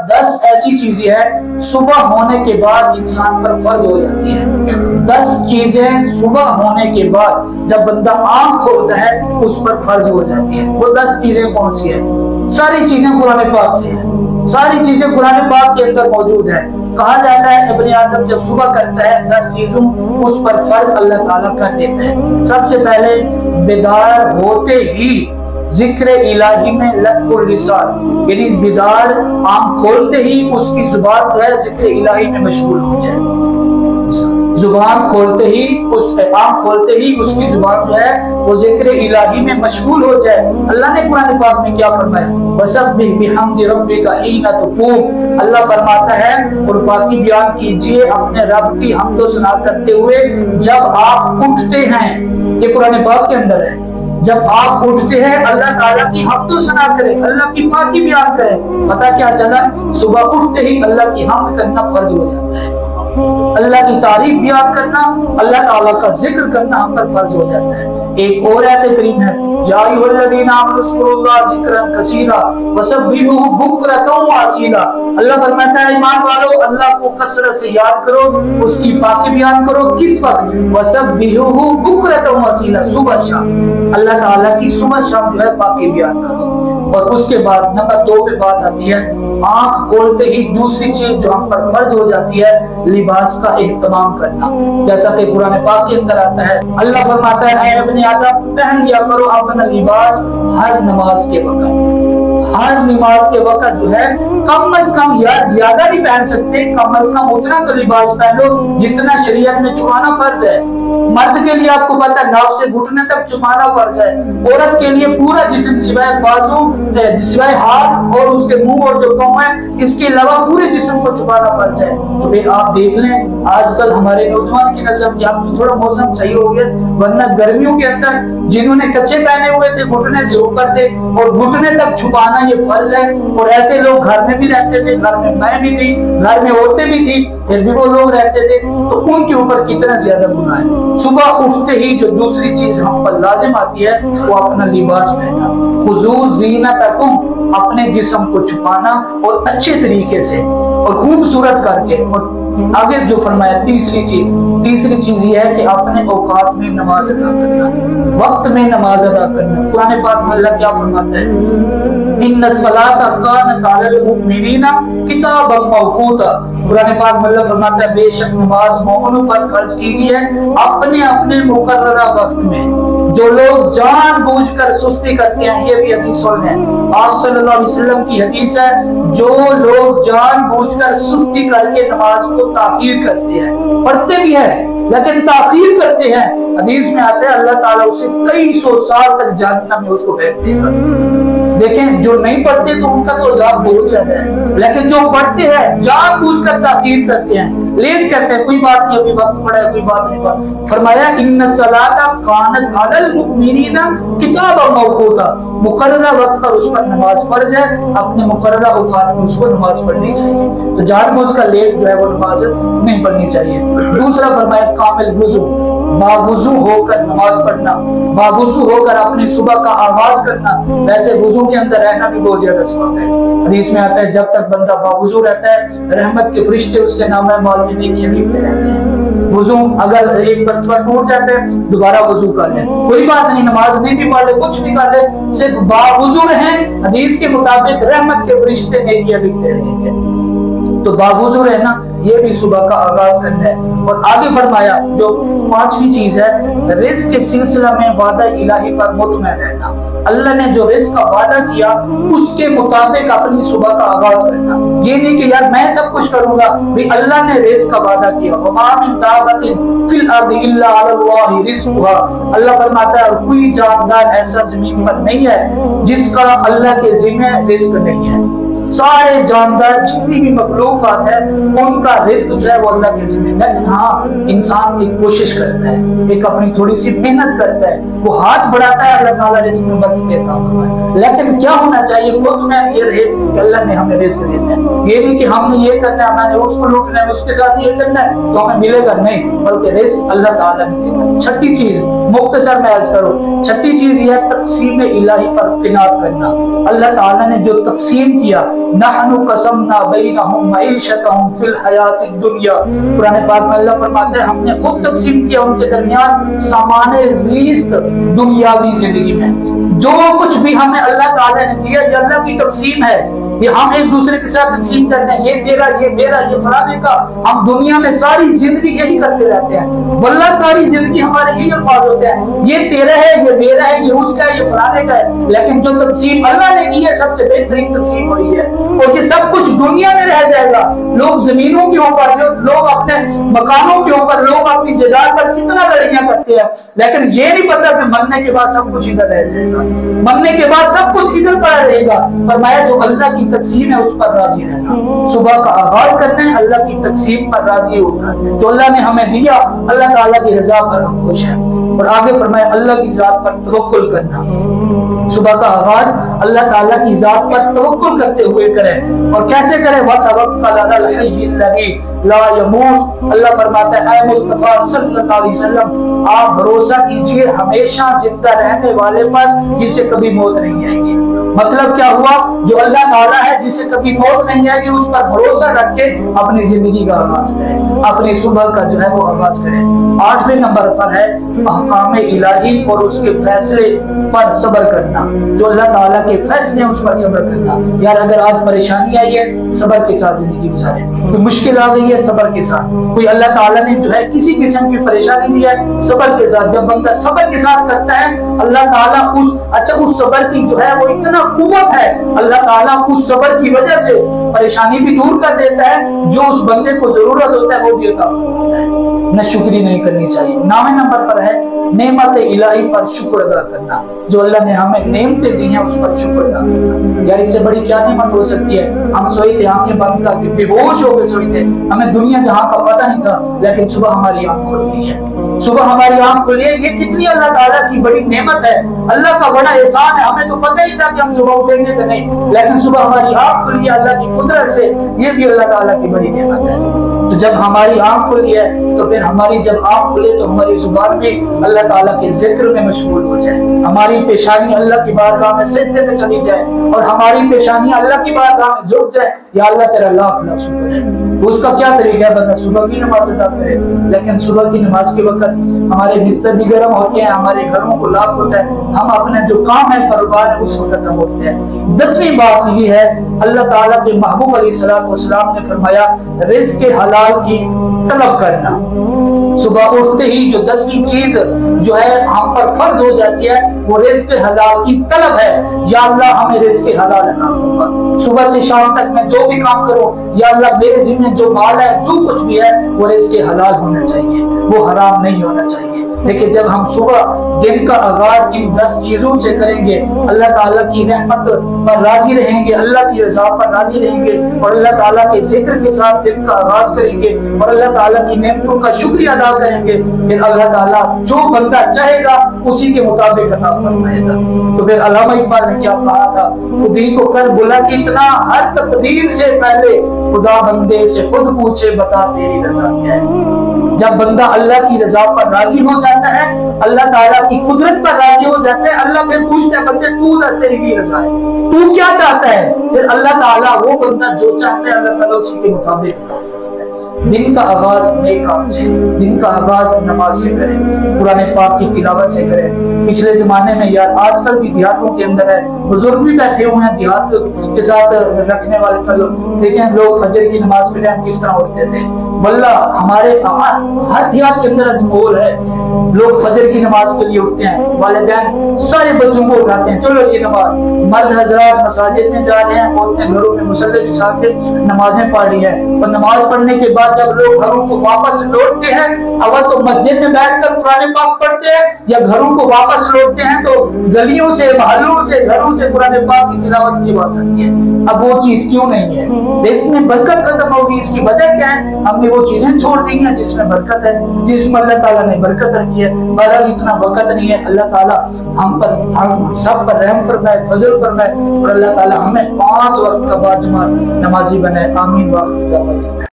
10 ایسی چیزیں ہیں صبح ہونے کے بعد انسان پر فرض ہو جاتی ہیں۔ 10 چیزیں صبح ہونے کے بعد جب بندہ آنکھ کھولتا ہے اس پر فرض ہو جاتی ہیں۔ وہ 10 چیزیں کون سی ہیں؟ ساری چیزیں قرآن پاک سے ہیں، ساری چیزیں قرآن پاک کے اندر موجود ہیں۔ کہا جاتا ہے ابن آدم جب صبح کرتا ہے 10 چیزوں اس پر فرض اللہ تعالیٰ کر دیتا ہے۔ سب سے پہلے بیدار ہوتے ہی ذکر الہی میں لطف الرسال، یعنی بیدار آنکھ کھولتے ہی اس کی زبان جو ہے ذکر الہی میں مشغول ہو جائے۔ زبان کھولتے ہی آنکھ کھولتے ہی اس کی زبان جو ہے وہ ذکر الہی میں مشغول ہو جائے۔ اللہ نے قرآن پاک میں کیا فرمایا؟ وَسَبِّحْ بِحَمْدِ رَبِّكَ حِينَ تُقُومُ، اللہ فرماتا ہے اور پاکی بیان کیجئے اپنے رب کی حمد و ثنا کرتے ہوئے جب آپ اٹھتے ہیں۔ یہ قرآن پاک کے اندر ہے، جب آپ اٹھتے ہیں اللہ تعالیٰ کی حمد و ثنا کریں، اللہ کی پاکی بیان کریں۔ پتہ کیا چلا؟ صبح اٹھتے ہی اللہ کی حمد کرنا فرض ہو جاتا ہے، اللہ کی تعریف بیان کرنا، اللہ تعالیٰ کا ذکر کرنا ہم پر فرض ہو جاتا ہے۔ ایک اور آیت کریم ہے یا ایھا الذین آمنوا اذکروا اللہ ذکرا کثیرا وسبحوہ بکرۃ واسیلا، اللہ فرماتا ہے ایمان والو اللہ کو کثرت سے یاد کرو، اس کی پاکی بیان کرو۔ کس وقت؟ وسبحوہ بکرۃ واسیلا، صبح شام اللہ تعالیٰ کی صبح شام جو ہے پاکی بیان کرو۔ اور اس کے بعد نمبر 2 پہ بات آتی ہے آنکھ کھولتے ہی دوسری چیز جو ہم پر فرض ہو جاتی ہے لباس کا اہتمام کرنا، جیسا کہ قرآن پاک کے اندر آتا ہے اللہ فرماتا ہے اے ابن آدم پہن لیا کرو اپنا لباس ہر نماز کے وقت۔ ہر نماز کے وقت جو ہے کم از کم یار زیادہ نہیں پہن سکتے، کم از کم اتنا تو لباس پہن لو جتنا شریعت میں چھپانا فرض ہے۔ مرد کے لیے آپ کو پتہ ہے ناف سے گھٹنے تک چھپانا فرض ہے، عورت کے لیے پورا جسم سوائے بازو سوائے ہاتھ اور اس کے منہ اور جو پاؤں ہے اس کے علاوہ پورے جسم کو چھپانا فرض ہے۔ تو پھر آپ دیکھ لیں آج کل ہمارے نوجوان کی نسل کی اب تو تھوڑا موسم صحیح ہو گیا، ورنہ گرمیوں کے اندر جنہوں نے کچے پہنے ہوئے تھے گھٹنے سے اوپر تھے اور گھٹنے تک چھپانا یہ فرض ہے۔ اور ایسے لوگ گھر میں بھی رہتے تھے، گھر میں میں بھی تھی، گھر میں عورتیں بھی تھی، پھر بھی وہ لوگ رہتے تھے، تو ان کے اوپر کتنا زیادہ گناہ ہے۔ صبح اٹھتے ہی جو دوسری چیز ہم پر لازم آتی ہے وہ اپنا لباس پہننا، خذوا زینتکم، اپنے جسم کو چھپانا اور اچھے طریقے سے اور خوبصورت کر کے۔ اور آگے جو فرمایا تیسری چیز یہ ہے کہ اپنے اوقات میں نماز ادا کرنا، وقت میں نماز ادا کرنا۔ قرآن پاک میں اللہ کیا فرماتا ہے؟ ان الصلاۃ کانت علی المؤمنین کتابا موقوتا، قرآن پاک میں اللہ فرماتا ہے بے شک نماز مومنوں پر فرض کی گئی ہے اپنے مقررہ وقت میں۔ جو لوگ جان بوجھ کر سستی کرتے ہیں، یہ بھی حدیث سن لیں، آپ صلی اللہ علیہ وسلم کی حدیث ہے، جو لوگ جان بوجھ کر سستی کر کے نماز کو تاخیر کرتے ہیں، پڑھتے بھی ہیں لیکن تاخیر کرتے ہیں، حدیث میں آتا ہے اللہ تعالیٰ اسے کئی 100 سال تک جہنم میں اس کو بیٹھ دے گا۔ دیکھیں جو نہیں پڑھتے تو ان کا تو عذاب بہت زیادہ ہے، لیکن جو پڑھتے ہیں جان بوجھ کر تاخیر کرتے ہیں، لیٹ کرتے ہیں، کوئی بات نہیں ابھی وقت پڑا ہے، کوئی بات نہیں پڑا، فرمایا ان الصلاۃ کانت علی المؤمنین کتابا موقوتا، مقررہ وقت پر اس پر نماز فرض ہے، اپنے مقررہ اوقات میں اس کو نماز پڑھنی چاہیے، تو جان بوجھ کر لیٹ جو ہے وہ نماز نہیں پڑھنی چاہیے۔ دوسرا فرمایا کامل وضو، باوضو ہو کر نماز پڑھنا، باوضو ہو کر اپنی صبح کا آغاز کرنا۔ ویسے وضو کے اندر رہنا بھی بہت زیادہ ثواب ہے، حدیث میں آتا ہے جب تک بندہ باوضو رہتا ہے رحمت کے فرشتے اس کے نام اعمال میں نیکی لکھتے رہتے ہیں۔ وضو اگر ایک مرتبہ ٹوٹ جاتا ہے دوبارہ وضو کر لیں، کوئی بات نہیں، نماز نہیں بھی پڑھ لے کچھ نہیں کر لے، صرف باوضو رہیں، حدیث کے مطابق رحمت کے فرشتے نیکیاں لکھتے رہیں گے۔ تو باوضو رہنا یہ بھی صبح کا آغاز کرنا ہے۔ اور آگے فرمایا جو 5ویں چیز ہے رزق کے سلسلہ میں وعدہ الہی پر مطمئن رہنا، اللہ نے جو رزق کا وعدہ کیا اس کے مطابق اپنی صبح کا آغاز کرنا، یہ نہیں کہ یار میں سب کچھ کروں گا، بھی اللہ نے رزق کا وعدہ کیا، وما من دابۃ فی الارض الا علی اللہ رزقها، اللہ فرماتا ہے اور کوئی جاندار ایسا زمین پر نہیں ہے جس کا اللہ کے ذمہ رزق نہیں ہے۔ سارے جاندار جتنی بھی مخلوقات ہیں ان کا رزق جو ہے وہ اللہ کے ذمہ، لیکن ہاں انسان ایک کوشش کرتا ہے، ایک اپنی تھوڑی سی محنت کرتا ہے، وہ ہاتھ بڑھاتا ہے، اللہ تعالیٰ رزق میں برکت دیتا ہے۔ لیکن کیا ہونا چاہیے خود میں یہ رہے کہ اللہ نے ہمیں رزق دینا ہے، یہ نہیں کہ ہم نے یہ کرنا ہے، میں نے اس کو لوٹنا ہے، اس کے ساتھ یہ کرنا ہے تو ہمیں ملے گا، نہیں، بلکہ رزق اللہ تعالیٰ نے دینا۔ چھٹی چیز مختصر میں عرض کروں، چھٹی چیز یہ ہے تقسیم الہی پر اعتماد کرنا، اللہ تعالیٰ نے جو تقسیم کیا नहनु कसमना बैनहुम मईशतहुम फिल हयातिद दुनिया। कुरान पाक में अल्लाह फरमाते हैं हमने खुद तकसीम किया उनके दरमियान सामाने ज़ीस्त दुनियावी जिंदगी में। जो कुछ भी हमें अल्लाह ताला ने दिया ये अल्लाह की तकसीम है, ये हम एक दूसरे के साथ तकसीम करते हैं, ये तेरा, ये मेरा, ये फलाने का। हम दुनिया में सारी जिंदगी यही करते रहते हैं, वल्लाह सारी जिंदगी हमारे यही अल्फाज होते हैं, ये तेरा है, ये मेरा है, ये उसका है, ये फलाने का है। लेकिन जो तकसीम अल्लाह ने की है सबसे बेहतरीन तकसीम हुई है, और ये सब कुछ दुनिया में रह जाएगा। लोग जमीनों के ऊपर, लोग अपने मकानों के ऊपर, लोग अपनी जगह पर कितना लड़ाइयां करते हैं, लेकिन ये नहीं पता कि मरने के बाद सब कुछ इधर रह जाएगा, मरने के बाद सब कुछ इधर पड़ा रहेगा। फरमाया जो अल्लाह की तकसीम है उस पर राजी रहना। सुबह का आगाज करते हैं अल्लाह की तकसीम पर राजी होकर, जो अल्लाह ने हमें दिया अल्लाह ताला की रजा पर हम खुश हैं। और आगे फरमाया अल्लाह की जात पर तवक्कुल करना। सुबह का आगाज अल्लाह ताला की जात पर तवक्कुल करते हुए करें। और कैसे करें? वतवक्कल अलल हय्यिल्लज़ी ला यमूत। अल्लाह फरमाता है ऐ मुस्तफा सल्लल्लाहु अलैहि वसल्लम आप भरोसा कीजिए हमेशा जिंदा रहने वाले पर जिसे कभी मौत नहीं आएगी। मतलब क्या हुआ? जो अल्लाह ताला है जिसे कभी मौत नहीं आएगी उस पर भरोसा रख के अपनी जिंदगी का आगाज करें, अपनी सुबह का जो है वो आगाज करें। 8वें नंबर पर है अहकाम इलाही और उसके फैसले पर सब्र करना। जो अल्लाह ताला के फैसले हैं उस पर सब्र करना। यार अगर आज परेशानी आई है सब्र के साथ जिंदगी गुजारें, कोई मुश्किल आ गई है सब्र के साथ, कोई अल्लाह ताला ने जो है किसी किस्म की परेशानी दी है सब्र के साथ। जब बंदा सब्र के साथ करता है अल्लाह ताला उस सब्र की जो है वो इतना कुव्वत है, अल्लाह ताला उस सब्र की वजह से परेशानी भी दूर कर देता है, जो उस बंदे को जरूरत होता है वो भी अता होता है। न शुक्री नहीं करनी चाहिए। 9वें नंबर पर है नेमत इलाही पर शुक्र अदा करना। जो अल्लाह ने हमें नेमतें दी हैं उस पर शुक्र अदा करना। यार इससे बड़ी क्या नेमत हो सकती है? हम सोए थे आंखें बंद करके बेहोश हो गए सोए थे, हमें दुनिया जहां का पता नहीं था, लेकिन सुबह हमारी आंख खुल गई है, सुबह हमारी आंख खुली है। ये कितनी अल्लाह ताला की बड़ी नेमत है, अल्लाह का बड़ा एहसान है। हमें तो पता ही था कि हम सुबह उठेंगे तो नहीं, लेकिन सुबह हमारी आंख खुली है अल्लाह की कुदरत से, ये भी अल्लाह ताला की बड़ी नेमत है। तो जब हमारी आंख खुली है तो फिर हमारी जब आंख खुले तो हमारी जुबान भी अल्लाह ताला के जिक्र में मशगूल हो जाए, हमारी पेशानी अल्लाह की बारगाह में सिजदे में चली जाए और हमारी पेशानी अल्लाह की बारगाह में झुक जाए। या अल्लाह तेरा लाख लाख शुक्र है। तो उसका क्या तरीका है? बता सुबह की नमाज अदा करे, लेकिन सुबह की नमाज के वक्त हमारे बिस्तर भी गर्म होते हैं, हमारे घरों को लाभ होता है, हम अपने जो काम है कारोबार है उस वक्त हम होते हैं। 10वीं बात ये है अल्लाह ताला के महबूब अलैहिस्सलातु वस्सलाम ने फरमाया रिज़्क़ के हलाल की तलब करना। सुबह उठते ही जो 10वीं चीज जो है हम पर फर्ज हो जाती है वो रिज़्क़ हलाल की तलब है। या अल्लाह हमें रिज़्क़ हलाल अता फरमा। सुबह से शाम तक मैं जो भी काम करूं या अल्लाह मेरे ज़िम्मे जो माल है जो कुछ भी है वो रिज़्क़ हलाल होना चाहिए, वो हराम नहीं होना चाहिए। देखिए जब हम सुबह दिन का आगाज इन 10 चीजों से करेंगे अल्लाह ताला की रहमत पर राजी रहेंगे, अल्लाह की रज़ा पर राजी रहेंगे और अल्लाह ताला के जिक्र के साथ दिन का आगाज करेंगे और अल्लाह ताला की नेमतों का शुक्रिया अदा करेंगे, फिर अल्लाह ताला जो बंदा चाहेगा उसी के मुताबिक अता फरमाएगा। तो फिर अल्लामा इकबाल ने क्या कहा था? खुदी को कर बुला इतना हर तकदीर से पहले खुदा बंदे से खुद पूछे बता तेरी रज़ा क्या है। जब बंदा अल्लाह की रज़ा पर राजी हो जाता है, अल्लाह ताला की कुदरत पर राजी हो जाता है, अल्लाह फिर पूछता है बंदे तू तेरी भी रज़ा है, तू क्या चाहता है? फिर अल्लाह ताला वो बंदा जो चाहता है अल्लाह ताला उसी के मुताबिक। दिन का आगाज नए काम से, दिन का आगाज नमाज से करें, कुरान पाक की तिलावत से करें। पिछले जमाने में यार आजकल भी देहातों के अंदर है, बुजुर्ग भी बैठे हुए हैं देहात के साथ रखने वाले लोग, देखें लोग फजर की नमाज के टाइम किस तरह उठते थे। वल्ला हमारे हर देहात के अंदर माहौल है, लोग फजर की नमाज के लिए उठते हैं, वालिदैन सारे बच्चों को उठाते हैं चलो जी नमाज। मर्द हजरात मसाजिद में जा रहे हैं, औरतें घरों में मुसल्ले बिछा के नमाजें पढ़ रही है। और नमाज पढ़ने के बाद जब लोग घरों को वापस लौटते हैं, अगर तो मस्जिद में बैठकर कुरान पाक पढ़ते हैं या घरों को वापस लौटते हैं तो गलियों से महलों से घरों से कुरान पाक की तिलावत की आवाज आती है। अब वो चीज क्यों नहीं है? इसमें बरकत खत्म होगी, इसकी वजह क्या है? हमने वो चीजें छोड़ दी हैं जिसमें बरकत है, जिसमें अल्लाह ताला ने बरकत रखी है। बहरहाल इतना वक्त नहीं है, अल्लाह ताला हम पर हम सब पर रहम फरमाए, फजल फरमाए और अल्लाह ताला हमें 5 वक्त का बाजमा नमाजी बनाए। आमीन।